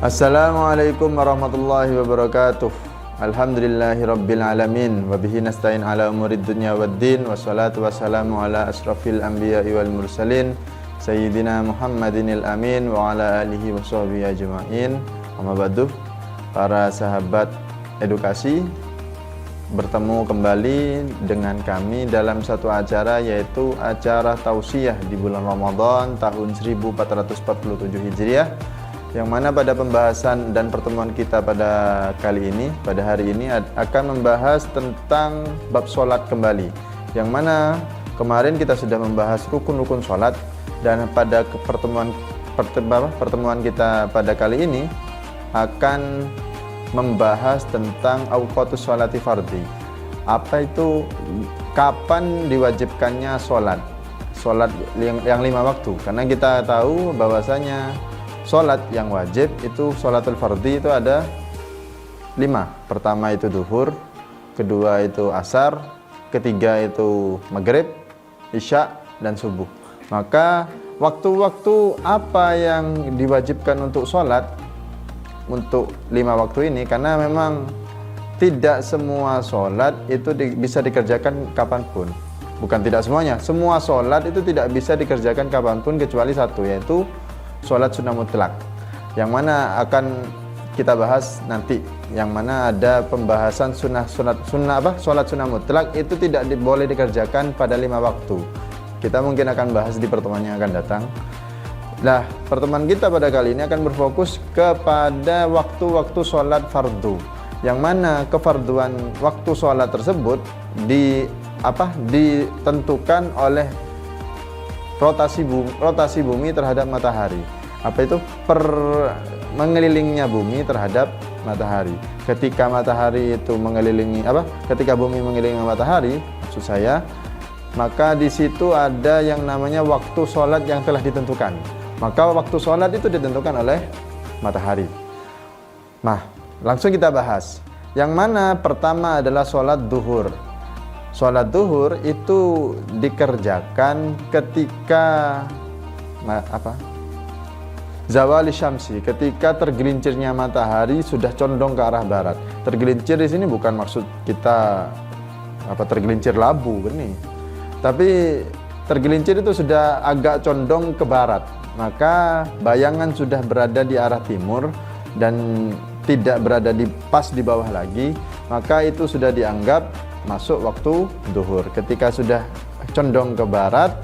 Assalamualaikum warahmatullahi wabarakatuh. Alhamdulillahi rabbil alamin. Wabihi nasta'in ala umurid dunya waddin. Wassalatu wassalamu ala asrafil anbiya'i wal mursalin Sayyidina Muhammadinil amin. Wa ala alihi wa sahbihi ajma'in. Amma ba'du. Para sahabat edukasi, bertemu kembali dengan kami dalam satu acara, yaitu acara tausiah di bulan Ramadan tahun 1447 Hijriah, yang mana pada pembahasan dan pertemuan kita pada kali ini, pada hari ini akan membahas tentang bab sholat kembali, yang mana kemarin kita sudah membahas rukun-rukun sholat, dan pada pertemuan kita pada kali ini akan membahas tentang awqatus sholati fardhi. Apa itu, kapan diwajibkannya sholat yang 5 waktu, karena kita tahu bahwasanya sholat yang wajib itu sholatul fardhi itu ada 5. Pertama itu duhur, kedua itu asar, ketiga itu maghrib, isya, dan subuh. Maka waktu-waktu apa yang diwajibkan untuk sholat untuk 5 waktu ini, karena memang tidak semua sholat itu bisa dikerjakan kapanpun. Bukan tidak semuanya, semua sholat itu tidak bisa dikerjakan kapanpun kecuali satu, yaitu sholat sunnah mutlak, yang mana akan kita bahas nanti, yang mana ada pembahasan sholat sunnah mutlak itu tidak boleh dikerjakan pada 5 waktu. Kita mungkin akan bahas di pertemuan yang akan datang. Nah, pertemuan kita pada kali ini akan berfokus kepada waktu-waktu sholat fardu, yang mana kefarduan waktu sholat tersebut ditentukan oleh rotasi bumi terhadap matahari. Apa itu? Mengelilingnya bumi terhadap matahari. Ketika matahari itu ketika bumi mengelilingi matahari, maksud saya, maka di situ ada yang namanya waktu sholat yang telah ditentukan. Maka waktu sholat itu ditentukan oleh matahari. Nah, langsung kita bahas. Yang mana pertama adalah sholat duhur. Sholat duhur itu dikerjakan ketika zawali syamsi, ketika tergelincirnya matahari sudah condong ke arah barat. Tergelincir di sini bukan maksud kita tergelincir labu benih, tapi tergelincir itu sudah agak condong ke barat. Maka bayangan sudah berada di arah timur dan tidak berada pas di bawah lagi, maka itu sudah dianggap masuk waktu duhur. Ketika sudah condong ke barat,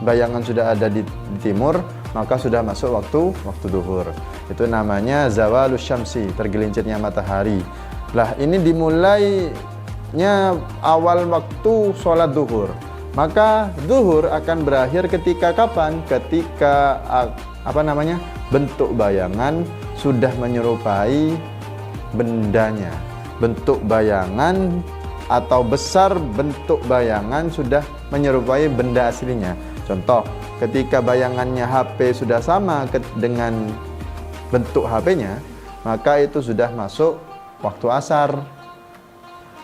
bayangan sudah ada di timur, maka sudah masuk waktu duhur. Itu namanya zawalus syamsi, tergelincirnya matahari. Lah, ini dimulainya awal waktu sholat duhur. Maka duhur akan berakhir ketika kapan? Ketika bentuk bayangan sudah menyerupai bendanya. Bentuk bayangan atau besar bentuk bayangan sudah menyerupai benda aslinya. Contoh, ketika bayangannya HP sudah sama dengan bentuk HP-nya, maka itu sudah masuk waktu asar.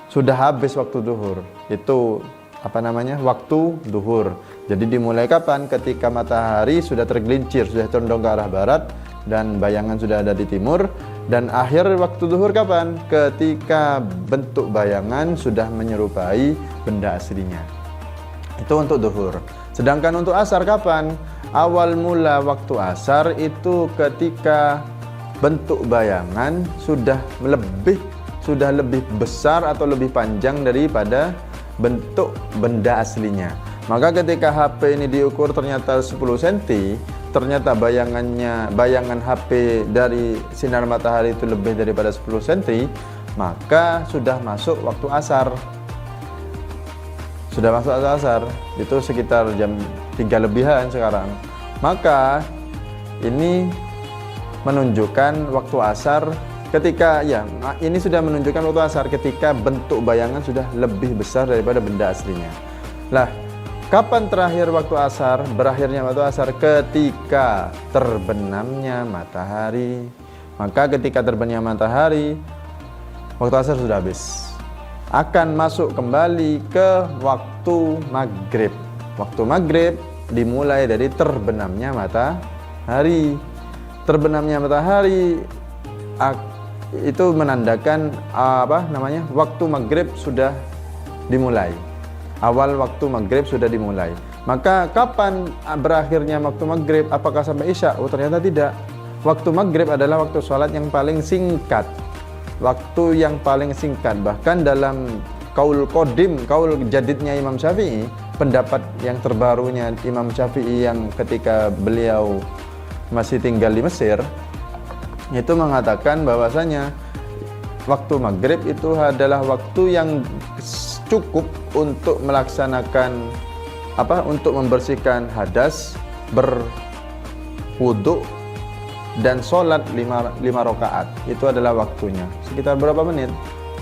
Sudah habis waktu duhur. Itu waktu duhur. Jadi dimulai kapan? Ketika matahari sudah tergelincir, sudah condong ke arah barat, dan bayangan sudah ada di timur. Dan akhir waktu duhur kapan? Ketika bentuk bayangan sudah menyerupai benda aslinya. Itu untuk duhur. Sedangkan untuk asar kapan? Awal mula waktu asar itu ketika bentuk bayangan sudah lebih besar atau lebih panjang daripada bentuk benda aslinya. Maka ketika HP ini diukur ternyata 10 cm, ternyata bayangan HP dari sinar matahari itu lebih daripada 10 cm, maka sudah masuk waktu asar. Sudah masuk waktu asar, itu sekitar jam 3 lebihan sekarang. Maka ini menunjukkan waktu asar ini sudah menunjukkan waktu asar ketika bentuk bayangan sudah lebih besar daripada benda aslinya. Lah, kapan terakhir waktu asar? Berakhirnya waktu asar ketika terbenamnya matahari. Maka ketika terbenamnya matahari, waktu asar sudah habis. Akan masuk kembali ke waktu maghrib. Waktu maghrib dimulai dari terbenamnya matahari. Terbenamnya matahari itu menandakan waktu maghrib sudah dimulai. Awal waktu maghrib sudah dimulai. Maka kapan berakhirnya waktu maghrib? Apakah sampai isya? Oh, ternyata tidak. Waktu maghrib adalah waktu sholat yang paling singkat. Waktu yang paling singkat. Bahkan dalam kaul jadidnya Imam Syafi'i, pendapat yang terbarunya Imam Syafi'i yang ketika beliau masih tinggal di Mesir, itu mengatakan bahwasanya waktu maghrib itu adalah waktu yang cukup untuk melaksanakan untuk membersihkan hadas, berwudu dan sholat 5 rakaat. Itu adalah waktunya. Sekitar berapa menit?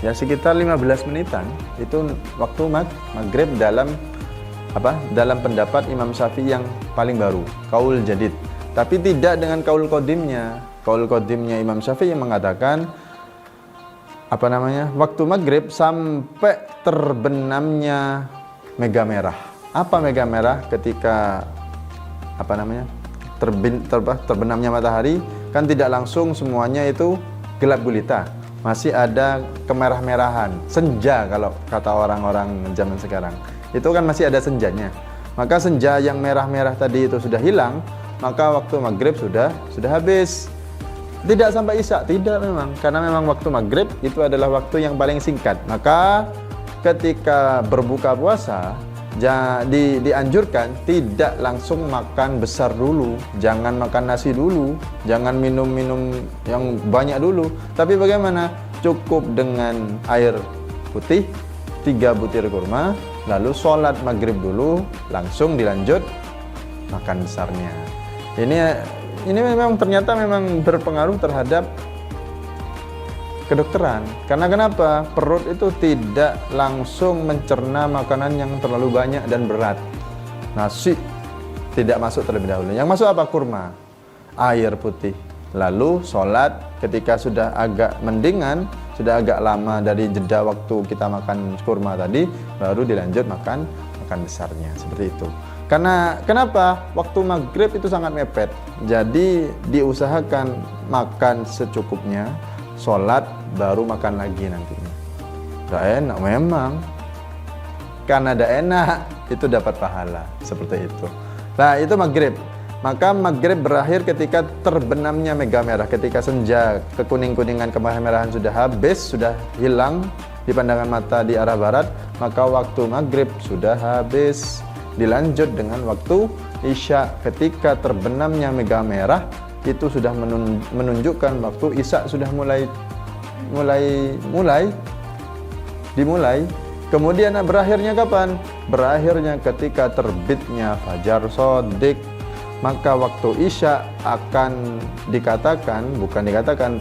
Ya sekitar 15 menitan. Itu waktu maghrib dalam pendapat Imam Syafi'i yang paling baru, kaul jadid. Tapi tidak dengan kaul qadimnya. Kaul qadimnya Imam Syafi'i yang mengatakan waktu maghrib sampai terbenamnya mega merah. Apa mega merah? Ketika terbenamnya matahari, kan tidak langsung semuanya itu gelap gulita, masih ada kemerah-merahan, senja kalau kata orang-orang zaman sekarang. Itu kan masih ada senjanya. Maka senja yang merah-merah tadi itu sudah hilang, maka waktu maghrib sudah habis. Tidak sampai isya, tidak memang, karena memang waktu maghrib itu adalah waktu yang paling singkat. Maka ketika berbuka puasa dianjurkan tidak langsung makan besar dulu, jangan makan nasi dulu, jangan minum yang banyak dulu. Tapi bagaimana? Cukup dengan air putih 3 butir kurma, lalu sholat maghrib dulu, langsung dilanjut makan besarnya. Ini memang ternyata memang berpengaruh terhadap kedokteran. Karena kenapa? Perut itu tidak langsung mencerna makanan yang terlalu banyak dan berat. Nasi tidak masuk terlebih dahulu. Yang masuk apa? Kurma, air putih. Lalu sholat ketika sudah agak mendingan, sudah agak lama dari jeda waktu kita makan kurma tadi, baru dilanjut makan besarnya. Seperti itu. Karena kenapa? Waktu maghrib itu sangat mepet. Jadi diusahakan makan secukupnya, sholat baru makan lagi nantinya. Tidak enak memang. Karena tidak enak itu dapat pahala. Seperti itu. Nah itu maghrib. Maka maghrib berakhir ketika terbenamnya mega merah. Ketika senja kekuning-kuningan kemerah-merahan sudah habis, sudah hilang di pandangan mata di arah barat, maka waktu maghrib sudah habis. Dilanjut dengan waktu isya. Ketika terbenamnya mega merah, itu sudah menunjukkan waktu isya sudah dimulai. Kemudian berakhirnya kapan? Berakhirnya ketika terbitnya fajar shadiq. Maka waktu isya akan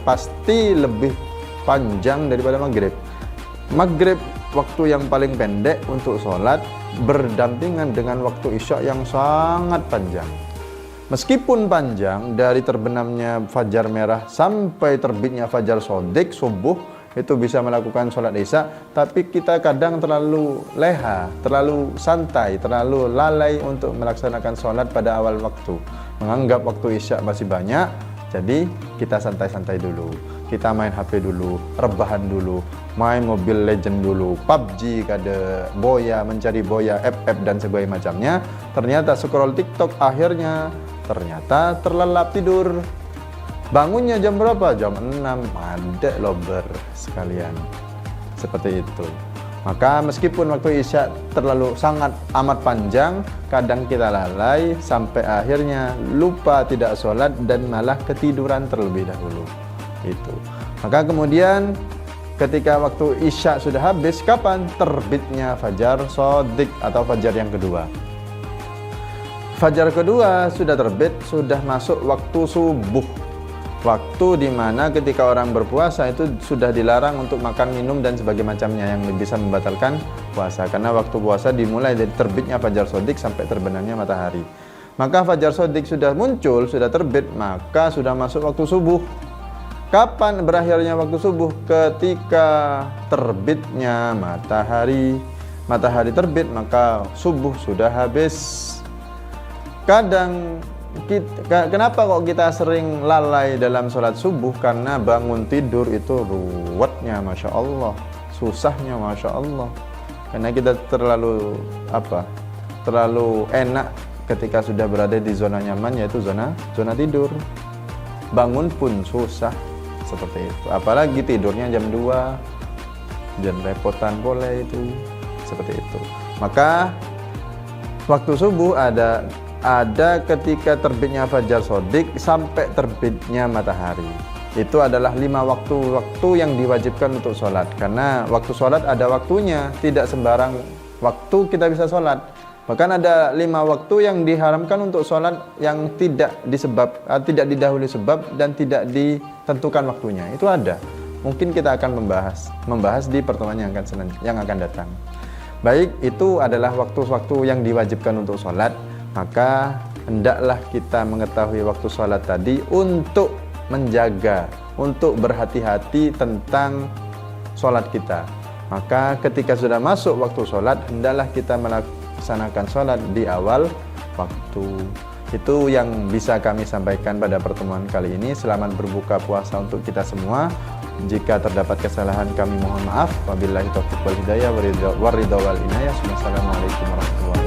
pasti lebih panjang daripada maghrib. Maghrib waktu yang paling pendek untuk sholat berdampingan dengan waktu isya yang sangat panjang. Meskipun panjang dari terbenamnya fajar merah sampai terbitnya fajar shadiq subuh, itu bisa melakukan sholat isya, tapi kita kadang terlalu leha, terlalu santai, terlalu lalai untuk melaksanakan sholat pada awal waktu. Menganggap waktu isya masih banyak, jadi kita santai-santai dulu. Kita main HP dulu, rebahan dulu, main Mobile Legend dulu, PUBG, mencari boya, FF dan sebagainya macamnya. Ternyata scroll TikTok, akhirnya ternyata terlelap tidur. Bangunnya jam berapa? Jam 6. Madek lober sekalian. Seperti itu. Maka meskipun waktu isya terlalu sangat amat panjang, kadang kita lalai sampai akhirnya lupa tidak sholat dan malah ketiduran terlebih dahulu. Itu. Maka kemudian ketika waktu isya sudah habis, kapan terbitnya fajar shadiq atau fajar yang kedua? Fajar kedua sudah terbit, sudah masuk waktu subuh. Waktu di mana ketika orang berpuasa itu sudah dilarang untuk makan, minum dan sebagainya macamnya yang bisa membatalkan puasa. Karena waktu puasa dimulai dari terbitnya fajar shadiq sampai terbenamnya matahari. Maka fajar shadiq sudah muncul, sudah terbit, maka sudah masuk waktu subuh. Kapan berakhirnya waktu subuh? Ketika terbitnya matahari. Matahari terbit, maka subuh sudah habis. Kadang kenapa kok kita sering lalai dalam sholat subuh? Karena bangun tidur itu ruwetnya, Masya Allah, susahnya, Masya Allah. Karena kita terlalu terlalu enak ketika sudah berada di zona nyaman, yaitu zona tidur. Bangun pun susah seperti itu. Apalagi tidurnya jam 2, jam repotan boleh itu seperti itu. Maka waktu subuh ada ketika terbitnya fajar shodiq sampai terbitnya matahari. Itu adalah 5 waktu yang diwajibkan untuk sholat. Karena waktu sholat ada waktunya, tidak sembarang waktu kita bisa sholat. Bahkan ada 5 waktu yang diharamkan untuk sholat yang tidak didahului sebab dan tidak ditentukan waktunya. Itu ada. Mungkin kita akan membahas di pertemuan yang akan datang. Baik, itu adalah waktu-waktu yang diwajibkan untuk sholat. Maka hendaklah kita mengetahui waktu sholat tadi untuk menjaga, untuk berhati-hati tentang sholat kita. Maka ketika sudah masuk waktu sholat, hendaklah kita melaksanakan sholat di awal waktu. Itu yang bisa kami sampaikan pada pertemuan kali ini. Selamat berbuka puasa untuk kita semua. Jika terdapat kesalahan kami mohon maaf. Wabillahi taufiq wal hidayah waridha wal inayah. Wassalamualaikum warahmatullahi wabarakatuh.